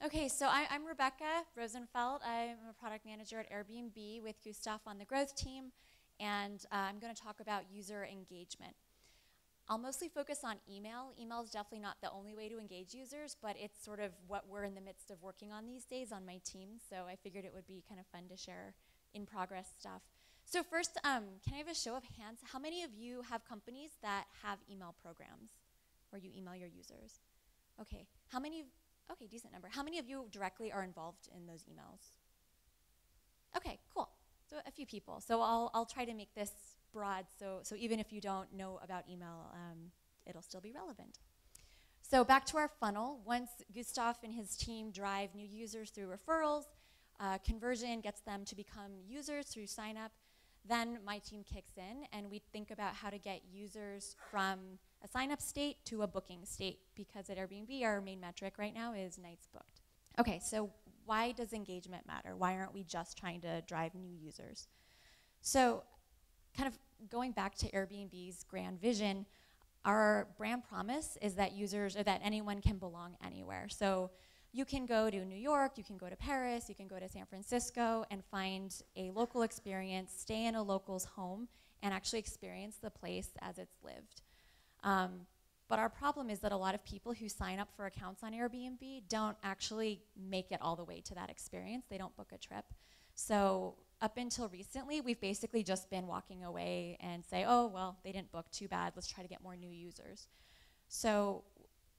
Okay, so I'm Rebecca Rosenfelt. I'm a product manager at Airbnb with Gustav on the growth team, and I'm going to talk about user engagement. I'll mostly focus on email. Email is definitely not the only way to engage users, but it's sort of what we're in the midst of working on these days on my team, so I figured it would be kind of fun to share in-progress stuff. So first, can I have a show of hands? How many of you have companies that have email programs where you email your users? Okay, okay, decent number. How many of you directly are involved in those emails? Okay, cool. So a few people. So I'll try to make this broad, so even if you don't know about email, it'll still be relevant. So back to our funnel. Once Gustav and his team drive new users through referrals, conversion gets them to become users through sign up, then my team kicks in and we think about how to get users from a sign-up state to a booking state, because at Airbnb our main metric right now is nights booked. Okay, so why does engagement matter? Why aren't we just trying to drive new users? So kind of going back to Airbnb's grand vision, our brand promise is that users, or that anyone can belong anywhere. So you can go to New York, you can go to Paris, you can go to San Francisco and find a local experience, stay in a local's home, and actually experience the place as it's lived. But our problem is that a lot of people who sign up for accounts on Airbnb don't actually make it all the way to that experience. They don't book a trip. So up until recently, we've basically just been walking away and say, oh, well, they didn't book, too bad. Let's try to get more new users. So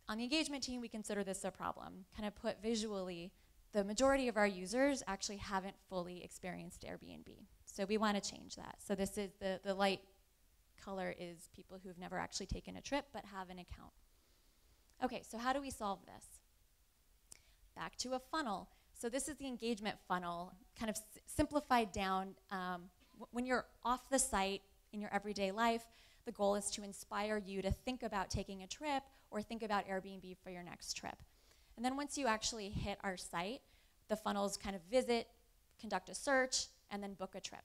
on the engagement team, we consider this a problem. Kind of put visually, the majority of our users actually haven't fully experienced Airbnb. So we want to change that. So this is the light color is people who've never actually taken a trip but have an account. Okay, so how do we solve this? Back to a funnel. So this is the engagement funnel, kind of simplified down. When you're off the site in your everyday life, the goal is to inspire you to think about taking a trip or think about Airbnb for your next trip. And then once you actually hit our site, the funnels kind of visit, conduct a search, and then book a trip.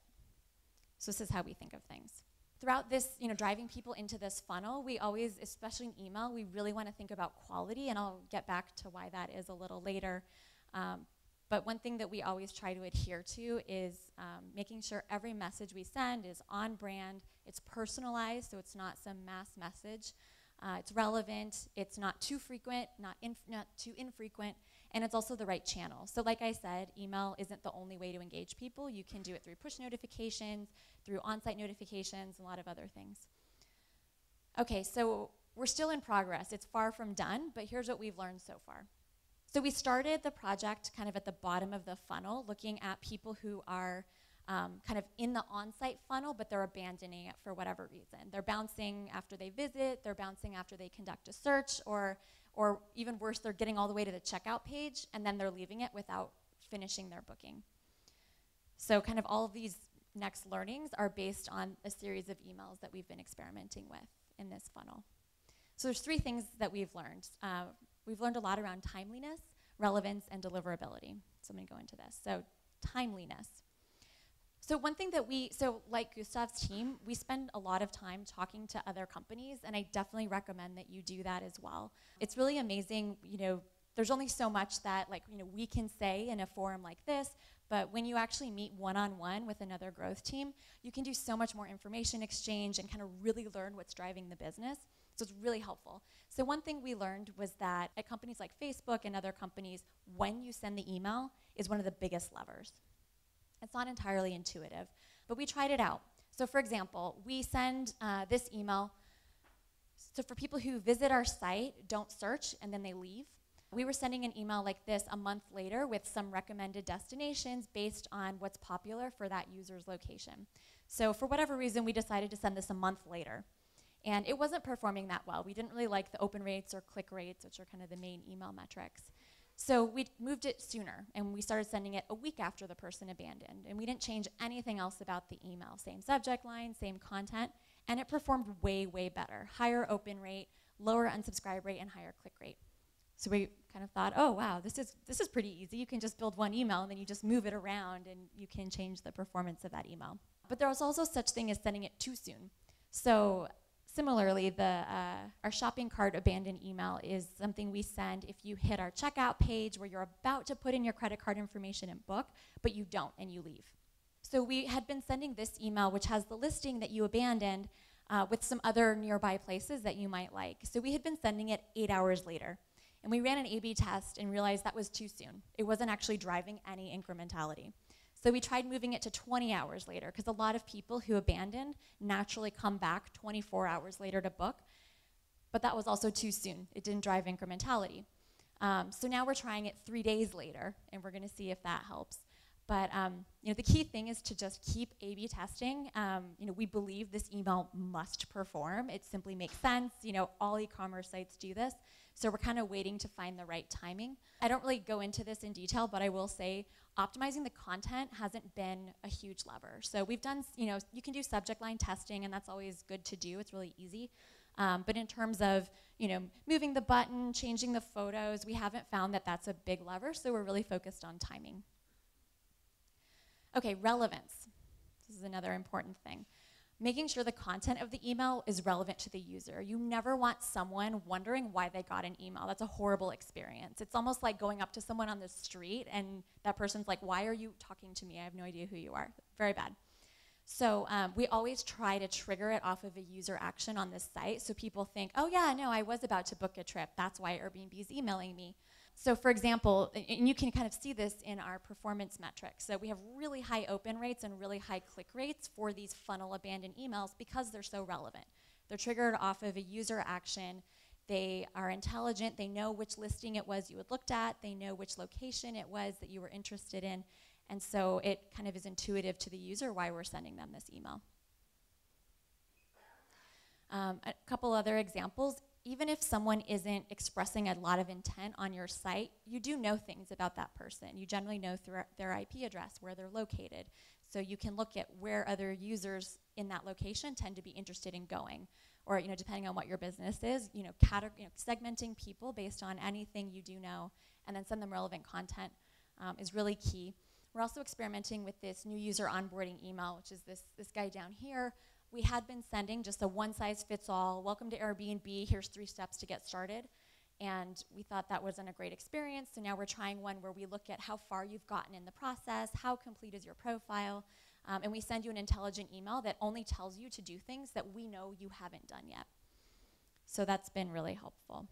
So this is how we think of things. Throughout this, driving people into this funnel, we always, especially in email, we really want to think about quality, and I'll get back to why that is a little later. But one thing that we always try to adhere to is making sure every message we send is on brand, it's personalized, so it's not some mass message. It's relevant, it's not too frequent, not too infrequent, and it's also the right channel. So like I said, email isn't the only way to engage people. You can do it through push notifications, through on-site notifications, and a lot of other things. Okay, so we're still in progress. It's far from done, but here's what we've learned so far. So we started the project kind of at the bottom of the funnel, looking at people who are kind of in the on-site funnel, but they're abandoning it for whatever reason. They're bouncing after they visit, they're bouncing after they conduct a search, or even worse, they're getting all the way to the checkout page, and then they're leaving it without finishing their booking. So kind of all of these next learnings are based on a series of emails that we've been experimenting with in this funnel. So there's 3 things that we've learned. We've learned a lot around timeliness, relevance, and deliverability. So I'm going to go into this. So timeliness. So one thing that like Gustav's team, we spend a lot of time talking to other companies, and I definitely recommend that you do that as well. It's really amazing, there's only so much that we can say in a forum like this, but when you actually meet one-on-one with another growth team, you can do so much more information exchange and kind of really learn what's driving the business. So it's really helpful. So one thing we learned was that at companies like Facebook and other companies, when you send the email is one of the biggest levers. It's not entirely intuitive, but we tried it out. So for example, we send this email. So for people who visit our site, don't search, and then they leave, we were sending an email like this a month later with some recommended destinations based on what's popular for that user's location. So for whatever reason, we decided to send this a month later. And it wasn't performing that well. We didn't really like the open rates or click rates, which are kind of the main email metrics. So we moved it sooner, and we started sending it a week after the person abandoned. And we didn't change anything else about the email. Same subject line, same content, and it performed way, way better. Higher open rate, lower unsubscribe rate, and higher click rate. So we kind of thought, oh, wow, this is pretty easy. You can just build one email, and then you just move it around, and you can change the performance of that email. But there was also such thing as sending it too soon. So Similarly, our shopping cart abandoned email is something we send if you hit our checkout page where you're about to put in your credit card information and book, but you don't and you leave. So we had been sending this email, which has the listing that you abandoned, with some other nearby places that you might like. So we had been sending it 8 hours later. And we ran an A/B test and realized that was too soon. It wasn't actually driving any incrementality. So we tried moving it to 20 hours later, because a lot of people who abandoned naturally come back 24 hours later to book, but that was also too soon. It didn't drive incrementality. So now we're trying it 3 days later, and we're gonna see if that helps. But the key thing is to just keep A/B testing. We believe this email must perform. It simply makes sense. All e-commerce sites do this. So we're kind of waiting to find the right timing. I don't really go into this in detail, but I will say optimizing the content hasn't been a huge lever. So we've done, you can do subject line testing, and that's always good to do. It's really easy. But in terms of, moving the button, changing the photos, we haven't found that that's a big lever, so we're really focused on timing. Okay, relevance. This is another important thing. Making sure the content of the email is relevant to the user. You never want someone wondering why they got an email. That's a horrible experience. It's almost like going up to someone on the street and that person's like, why are you talking to me? I have no idea who you are. Very bad. So we always try to trigger it off of a user action on this site so people think, oh yeah, no, I was about to book a trip. That's why Airbnb is emailing me. So for example, and you can kind of see this in our performance metrics. So we have really high open rates and really high click rates for these funnel abandoned emails because they're so relevant. They're triggered off of a user action. They are intelligent. They know which listing it was you had looked at. They know which location it was that you were interested in. And so it kind of is intuitive to the user why we're sending them this email. A couple other examples. Even if someone isn't expressing a lot of intent on your site, you do know things about that person. You generally know through their IP address, where they're located. So you can look at where other users in that location tend to be interested in going. Or, depending on what your business is, segmenting people based on anything you do know, and then send them relevant content is really key. We're also experimenting with this new user onboarding email, which is this guy down here. We had been sending just a one-size-fits-all, welcome to Airbnb, here's 3 steps to get started. And we thought that wasn't a great experience, so now we're trying one where we look at how far you've gotten in the process, how complete is your profile, and we send you an intelligent email that only tells you to do things that we know you haven't done yet. So that's been really helpful.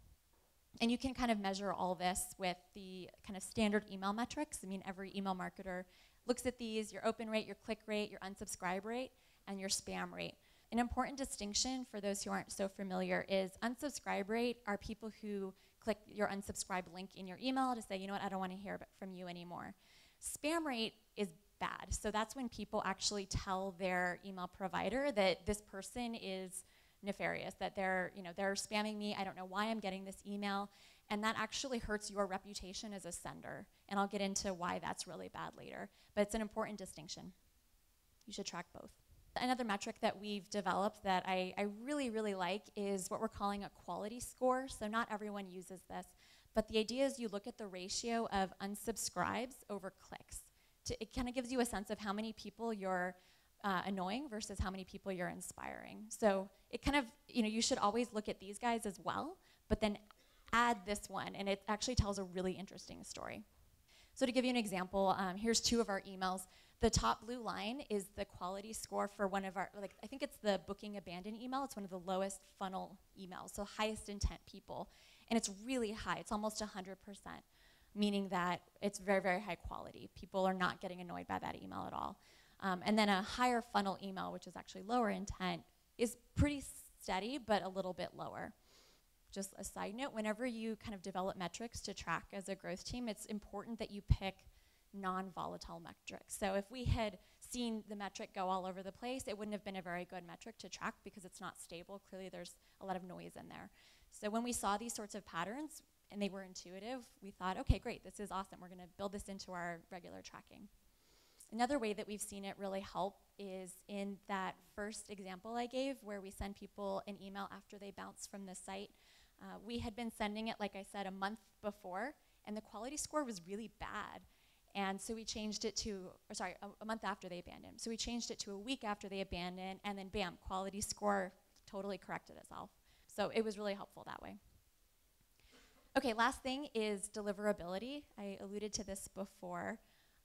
And you can kind of measure all this with the kind of standard email metrics. I mean, every email marketer looks at these: your open rate, your click rate, your unsubscribe rate, and your spam rate. An important distinction for those who aren't so familiar is unsubscribe rate are people who click your unsubscribe link in your email to say, you know what, I don't want to hear from you anymore. Spam rate is bad. So that's when people actually tell their email provider that this person is nefarious, that they're spamming me, I don't know why I'm getting this email, and that actually hurts your reputation as a sender. And I'll get into why that's really bad later. But it's an important distinction. You should track both. Another metric that we've developed that I really, really like is what we're calling a quality score. So not everyone uses this, but the idea is you look at the ratio of unsubscribes over clicks. It kind of gives you a sense of how many people you're annoying versus how many people you're inspiring. So it kind of, you should always look at these guys as well, but then add this one, and it actually tells a really interesting story. So to give you an example, here's 2 of our emails. The top blue line is the quality score for one of our, I think it's the booking abandoned email. It's one of the lowest funnel emails, so highest intent people. And it's really high. It's almost 100%, meaning that it's very, very high quality. People are not getting annoyed by that email at all. And then a higher funnel email, which is actually lower intent, is pretty steady, but a little bit lower. Just a side note, whenever you kind of develop metrics to track as a growth team, it's important that you pick non-volatile metrics. So if we had seen the metric go all over the place, it wouldn't have been a very good metric to track because it's not stable. Clearly there's a lot of noise in there. So when we saw these sorts of patterns and they were intuitive, we thought, okay, great, this is awesome. We're gonna build this into our regular tracking. Another way that we've seen it really help is in that first example I gave where we send people an email after they bounce from the site. We had been sending it, like I said, a month before, and the quality score was really bad. And so we changed it to, a month after they abandoned. So we changed it to a week after they abandoned, and then bam, quality score totally corrected itself. So it was really helpful that way. Okay, last thing is deliverability. I alluded to this before.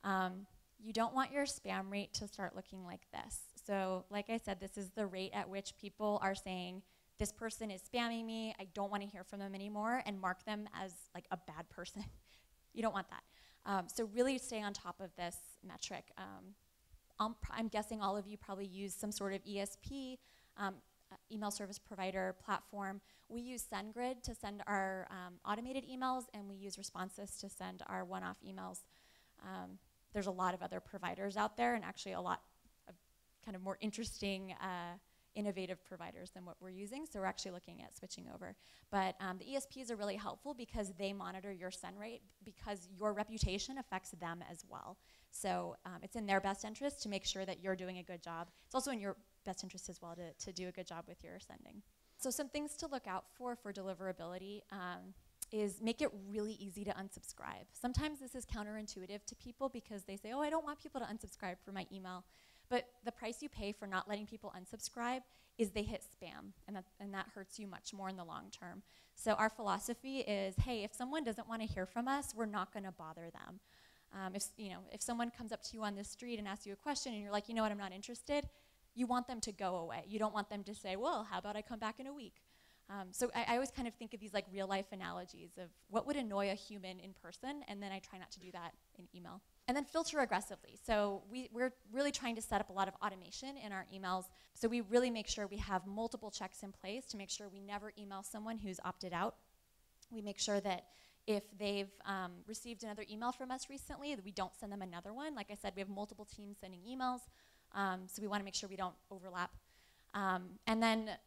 You don't want your spam rate to start looking like this. So like I said, this is the rate at which people are saying, this person is spamming me, I don't want to hear from them anymore, and mark them as like a bad person. You don't want that. So really stay on top of this metric. I'm guessing all of you probably use some sort of ESP, email service provider platform. We use SendGrid to send our automated emails, and we use Responses to send our one-off emails. There's a lot of other providers out there, and actually a lot of kind of more interesting, innovative providers than what we're using, so we're actually looking at switching over. But the ESPs are really helpful because they monitor your send rate, because your reputation affects them as well. So it's in their best interest to make sure that you're doing a good job. It's also in your best interest as well to do a good job with your sending. So some things to look out for deliverability is make it really easy to unsubscribe. Sometimes this is counterintuitive to people because they say, oh, I don't want people to unsubscribe from my email. But the price you pay for not letting people unsubscribe is they hit spam, and that hurts you much more in the long term. So our philosophy is, hey, if someone doesn't want to hear from us, we're not going to bother them. If someone comes up to you on the street and asks you a question and you're like, you know what, I'm not interested, you want them to go away. You don't want them to say, well, how about I come back in a week? So I always kind of think of these like real life analogies of what would annoy a human in person, and then I try not to do that in email. And then filter aggressively. So we're really trying to set up a lot of automation in our emails. So we really make sure we have multiple checks in place to make sure we never email someone who's opted out. We make sure that if they've received another email from us recently, that we don't send them another one. Like I said, we have multiple teams sending emails, so we want to make sure we don't overlap. And then,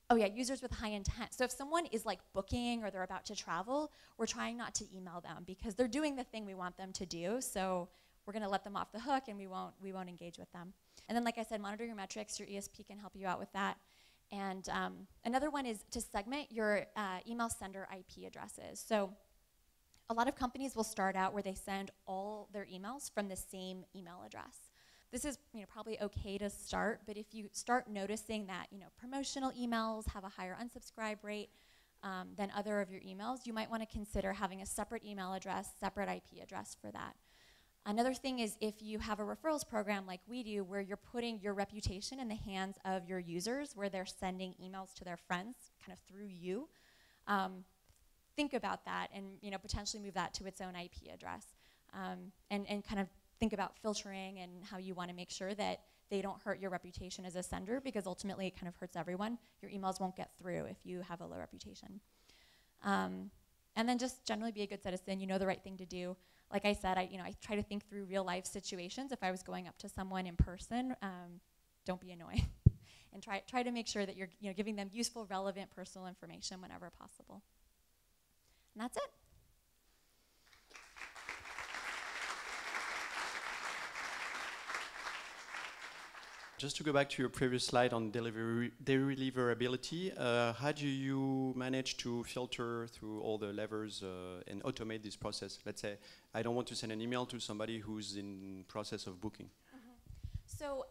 oh yeah, users with high intent. So if someone is like booking or they're about to travel, we're trying not to email them because they're doing the thing we want them to do. So we're going to let them off the hook, and we won't engage with them. And then, like I said, monitor your metrics. Your ESP can help you out with that. And another one is to segment your email sender IP addresses. So a lot of companies will start out where they send all their emails from the same email address. This is probably okay to start, but if you start noticing that promotional emails have a higher unsubscribe rate than other of your emails, you might want to consider having a separate email address, separate IP address for that. Another thing is if you have a referrals program like we do, where you're putting your reputation in the hands of your users, where they're sending emails to their friends kind of through you, think about that and potentially move that to its own IP address, and kind of think about filtering and how you want to make sure that they don't hurt your reputation as a sender, because ultimately it kind of hurts everyone. Your emails won't get through if you have a low reputation. And then just generally be a good citizen. You know the right thing to do. Like I said, I try to think through real life situations. If I was going up to someone in person, don't be annoying, and try to make sure that you're giving them useful, relevant, personal information whenever possible. And that's it. Just to go back to your previous slide on deliverability, how do you manage to filter through all the levers and automate this process? Let's say I don't want to send an email to somebody who's in process of booking. So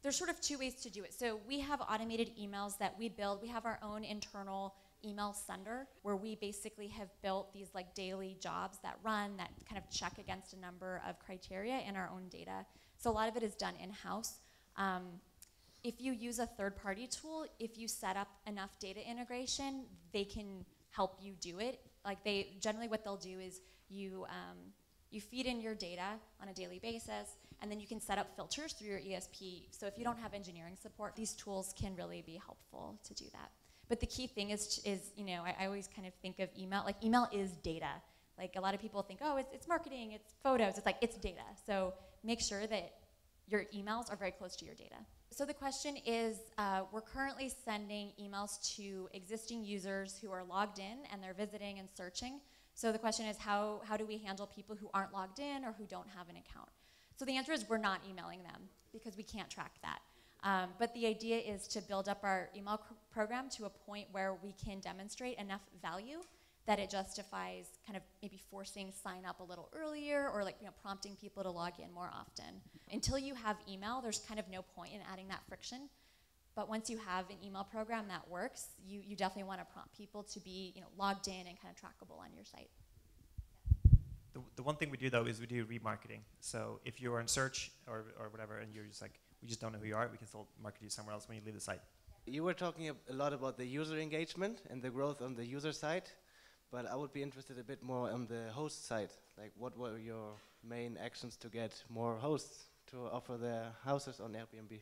there's sort of two ways to do it. So we have automated emails that we build. We have our own internal email sender, where we basically have built these like daily jobs that run that kind of check against a number of criteria in our own data. So a lot of it is done in-house. If you use a third-party tool, if you set up enough data integration, they can help you do it. Like generally what they'll do is you feed in your data on a daily basis, and then you can set up filters through your ESP. So if you don't have engineering support, these tools can really be helpful to do that. But the key thing is I always kind of think of email, like email is data. Like a lot of people think, oh, it's marketing, it's photos, it's data. So make sure that your emails are very close to your data. So the question is, we're currently sending emails to existing users who are logged in and they're visiting and searching. So the question is, how do we handle people who aren't logged in or who don't have an account? So the answer is we're not emailing them because we can't track that. But the idea is to build up our email program to a point where we can demonstrate enough value that it justifies kind of maybe forcing sign up a little earlier, or prompting people to log in more often. Until you have email, there's kind of no point in adding that friction. but once you have an email program that works, you definitely want to prompt people to be logged in and kind of trackable on your site. The one thing we do though is we do remarketing. So if you're in search or whatever and you're just like, we just don't know who you are, we can still market you somewhere else when you leave the site. You were talking a lot about the user engagement and the growth on the user side, but I would be interested a bit more on the host side. Like, what were your main actions to get more hosts to offer their houses on Airbnb?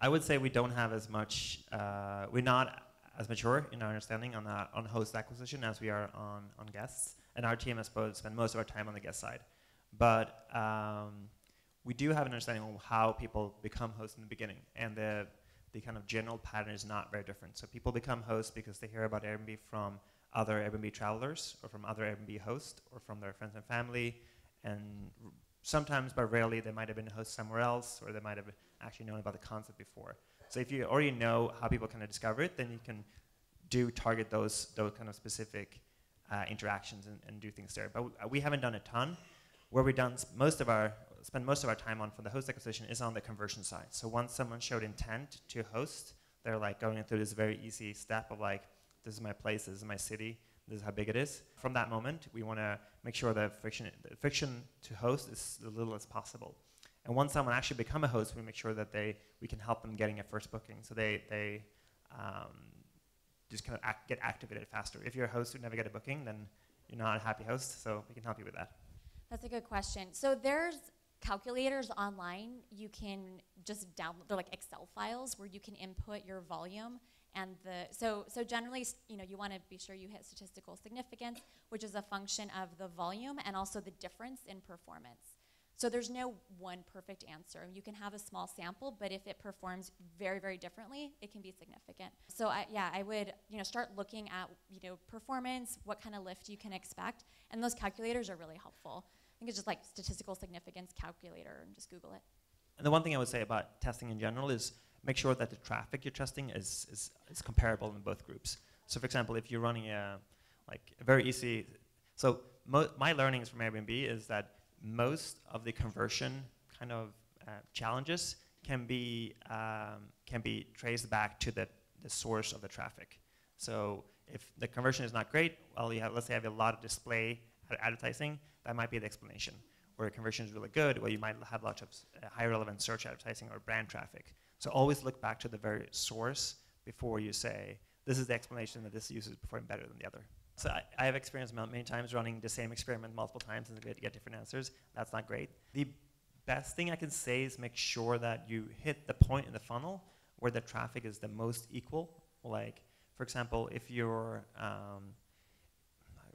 I would say we don't have as much, we're not as mature in our understanding on host acquisition as we are on guests. And our team, I suppose, spend most of our time on the guest side. But we do have an understanding of how people become hosts in the beginning. And the kind of general pattern is not very different. So people become hosts because they hear about Airbnb from other Airbnb travelers or from other Airbnb hosts or from their friends and family. And sometimes, but rarely, they might have been a host somewhere else or they might have actually known about the concept before. So if you already know how people kind of discover it, then you can target those kind of specific interactions and do things there. But we haven't done a ton. Where we've done spend most of our time on for the host acquisition is on the conversion side. So once someone showed intent to host, they're like going through this very easy step of like, this is my place, this is my city, this is how big it is. From that moment, we want to make sure that the friction to host is as little as possible. And once someone actually become a host, we make sure that we can help them getting a first booking. So they just kind of get activated faster. If you're a host who never get a booking, then you're not a happy host, so we can help you with that. That's a good question. So there's calculators online. You can just download, they're like Excel files where you can input your volume and so generally, you want to be sure you hit statistical significance, which is a function of the volume and also the difference in performance. So there's no one perfect answer. You can have a small sample, but if it performs very, very differently, it can be significant. So I would start looking at performance, what kind of lift you can expect, and those calculators are really helpful. I think it's just like statistical significance calculator, and just Google it. And the one thing I would say about testing in general is make sure that the traffic you're testing is comparable in both groups. So for example, if you're running a very easy, so my learnings from Airbnb is that most of the conversion kind of challenges can be traced back to the source of the traffic. So if the conversion is not great, well, let's say you have a lot of display advertising, that might be the explanation. Where conversion is really good, well, you might have lots of high relevant search advertising or brand traffic. So always look back to the very source before you say, this is the explanation that this user is performing better than the other. So I have experienced many times running the same experiment multiple times and get different answers. That's not great. The best thing I can say is make sure that you hit the point in the funnel where the traffic is the most equal. Like, for example, if you're, I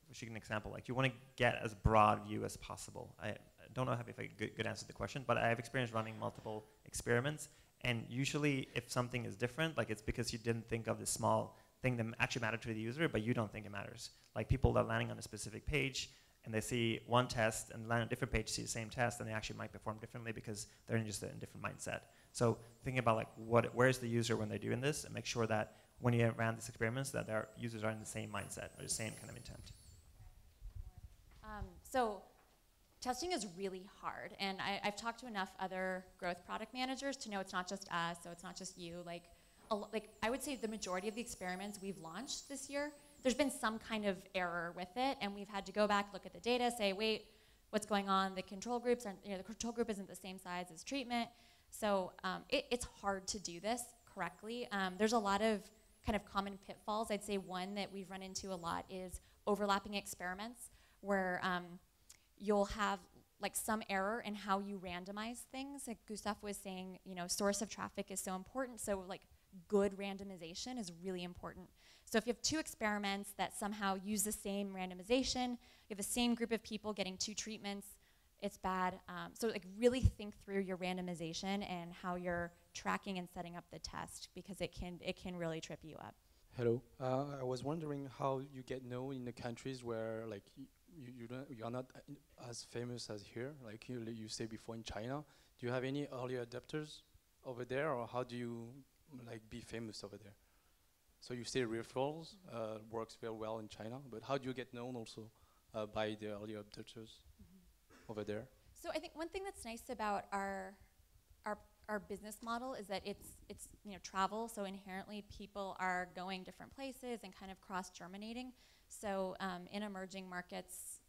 wish you an example, like you want to get as broad view as possible. I don't know if I could answer the question, but I have experience running multiple experiments. And usually if something is different, like it's because you didn't think of the small thing that actually mattered to the user, but you don't think it matters. Like people that are landing on a specific page and they see one test and land on a different page, see the same test, and they actually might perform differently because they're in just a different mindset. So thinking about like where's the user when they're doing this, and make sure that when you ran these experiments that their users are in the same mindset or the same kind of intent. So testing is really hard, and I've talked to enough other growth product managers to know it's not just us, so it's not just you. Like I would say the majority of the experiments we've launched this year, there's been some kind of error with it, and we've had to go back, look at the data, say, wait, what's going on? The control groups aren't, the control group isn't the same size as treatment. So it's hard to do this correctly. There's a lot of kind of common pitfalls. I'd say one that we've run into a lot is overlapping experiments, where you'll have like some error in how you randomize things. Like Gustav was saying, source of traffic is so important. So like good randomization is really important. So if you have two experiments that somehow use the same randomization, you have the same group of people getting two treatments, it's bad. So like really think through your randomization and how you're tracking and setting up the test, because it can really trip you up. Hello. I was wondering how you get known in the countries where like you are not as famous as here, like you say before in China. Do you have any early adopters over there, or how do you like be famous over there? So you say referrals works very well in China, but how do you get known also by the early adopters over there? So I think one thing that's nice about our our business model is that it's travel, so inherently people are going different places and kind of cross-germinating. So in emerging markets,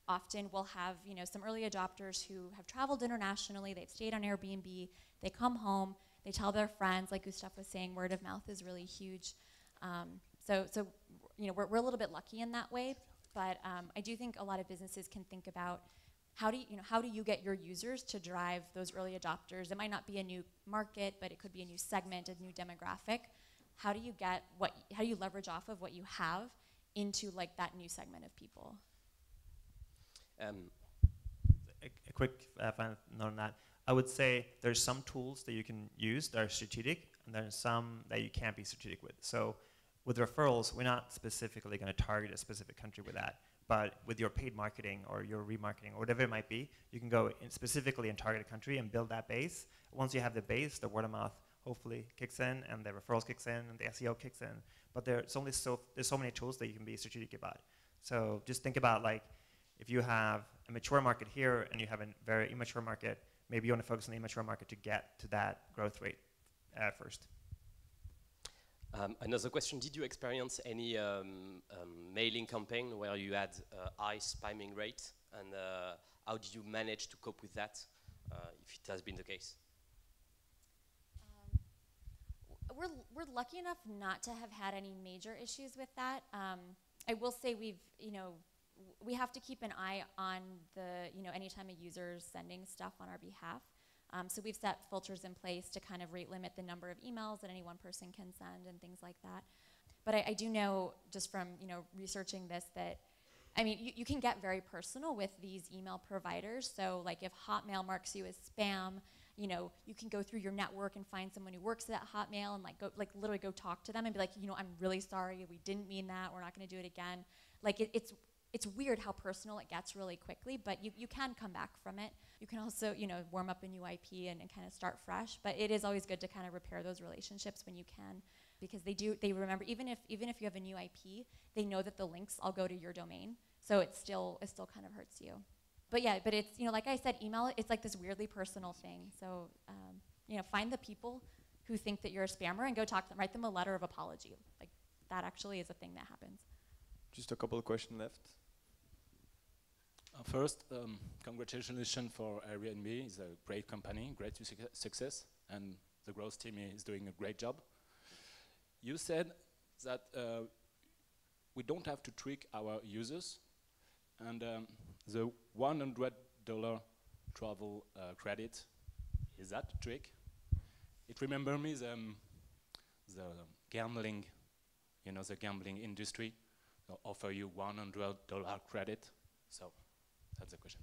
often we'll have some early adopters who have traveled internationally, they've stayed on Airbnb, they come home, they tell their friends, like Gustav was saying, word of mouth is really huge. So we're a little bit lucky in that way, but I do think a lot of businesses can think about how do you get your users to drive those early adopters? It might not be a new market, but it could be a new segment, a new demographic. How do you leverage off of what you have into like that new segment of people? A quick final note on that. I would say there's some tools that you can use that are strategic, and there's some that you can't be strategic with. So with referrals, we're not specifically going to target a specific country with that. But with your paid marketing or your remarketing or whatever it might be, you can go in specifically and target a country and build that base. Once you have the base, the word of mouth hopefully kicks in, and the referrals kicks in, and the SEO kicks in. But there's so many tools that you can be strategic about. So just think about, like, if you have a mature market here and you have a very immature market, maybe you want to focus on the immature market to get to that growth rate first. Another question, did you experience any mailing campaign where you had high spamming rate, and how did you manage to cope with that, if it has been the case? We're lucky enough not to have had any major issues with that. I will say we have to keep an eye on anytime a user's sending stuff on our behalf. So we've set filters in place to kind of rate limit the number of emails that any one person can send and things like that. But I do know, just from researching this, that you can get very personal with these email providers. So like if Hotmail marks you as spam, you can go through your network and find someone who works at Hotmail and literally go talk to them and be like, I'm really sorry, we didn't mean that, we're not going to do it again. Like it's weird how personal it gets really quickly, but you can come back from it. You can also, warm up a new IP and kind of start fresh, but it is always good to kind of repair those relationships when you can, because they remember, even if you have a new IP, they know that the links all go to your domain, so it still kind of hurts you. But yeah, but it's, like I said, email, it's like this weirdly personal thing, so, find the people who think that you're a spammer and go talk to them, write them a letter of apology. Like, that actually is a thing that happens. Just a couple of questions left. First, congratulations for Airbnb. It's a great company, great success, and the growth team is doing a great job. You said that we don't have to trick our users, and the $100 travel credit, is that a trick? It remembers me the gambling, the gambling industry. They'll offer you $100 credit. So that's the question.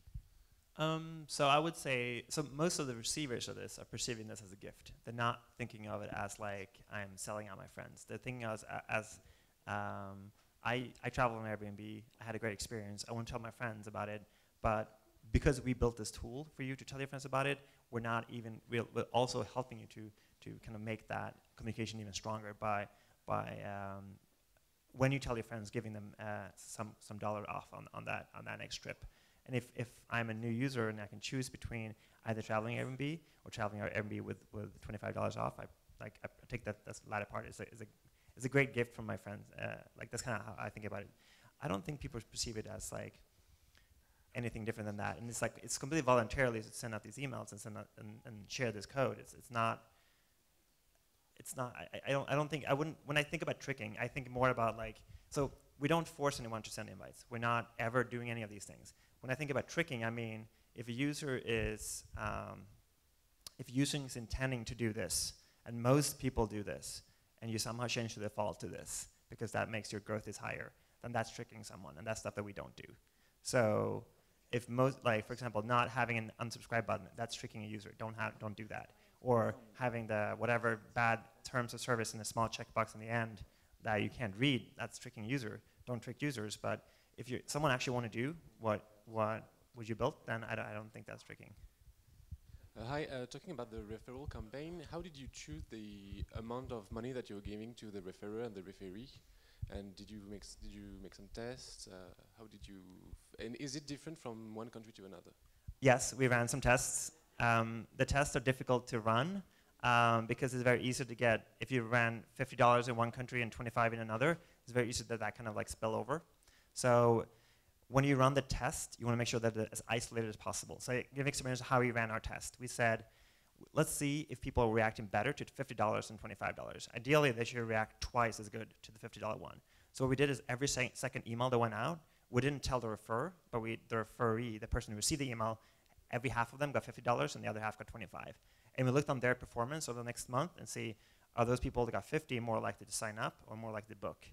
So I would say, most of the receivers of this are perceiving this as a gift. They're not thinking of it as like, I'm selling out my friends. They're thinking as I traveled on Airbnb, I had a great experience, I want to tell my friends about it, but because we built this tool for you to tell your friends about it, we're also helping you to kind of make that communication even stronger by when you tell your friends, giving them some dollar off on that next trip. And if I'm a new user and I can choose between either traveling Airbnb or traveling Airbnb with $25 off, I take that latter part. It's a great gift from my friends. That's kind of how I think about it. I don't think people perceive it as like anything different than that. And it's completely voluntarily to send out these emails and and share this code. It's not. When I think about tricking, I think more about so we don't force anyone to send invites. We're not ever doing any of these things. When I think about tricking, I mean, if a user is intending to do this, and most people do this, and you somehow change the default to this, because that makes your growth is higher, then that's tricking someone, and that's stuff that we don't do. So if for example, not having an unsubscribe button, that's tricking a user. Don't do that. Or having the whatever bad terms of service in a small checkbox in the end that you can't read, that's tricking a user. Don't trick users. But if someone actually want to do what would you build, then I don't think that's tricking. Hi, talking about the referral campaign, how did you choose the amount of money that you're giving to the referrer and the referee? And did you make some tests? And is it different from one country to another? Yes, we ran some tests. The tests are difficult to run because it's very easy to get, if you ran $50 in one country and 25 in another, it's very easy that kind of like spill over. So when you run the test, you want to make sure that it's as isolated as possible. So I give experience of how we ran our test. We said, let's see if people are reacting better to $50 than $25. Ideally, they should react twice as good to the $50 one. So what we did is every second email that went out, we didn't tell the referrer, but the referee, the person who received the email, every half of them got $50 and the other half got 25. And we looked on their performance over the next month and see, are those people that got 50 more likely to sign up or more likely to book?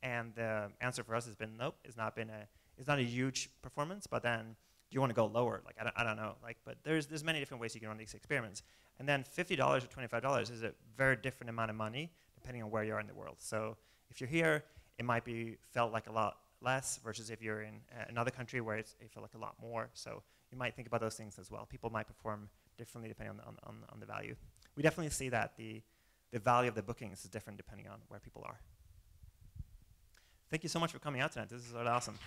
And the answer for us has been nope. It's not a huge performance, but then do you want to go lower? Like I don't know. Like, but there's many different ways you can run these experiments. And then $50 or $25 is a very different amount of money depending on where you are in the world. So if you're here, it might be felt like a lot less versus if you're in another country where it felt like a lot more. So you might think about those things as well. People might perform differently depending on the value. We definitely see that the value of the bookings is different depending on where people are. Thank you so much for coming out tonight. This is really awesome.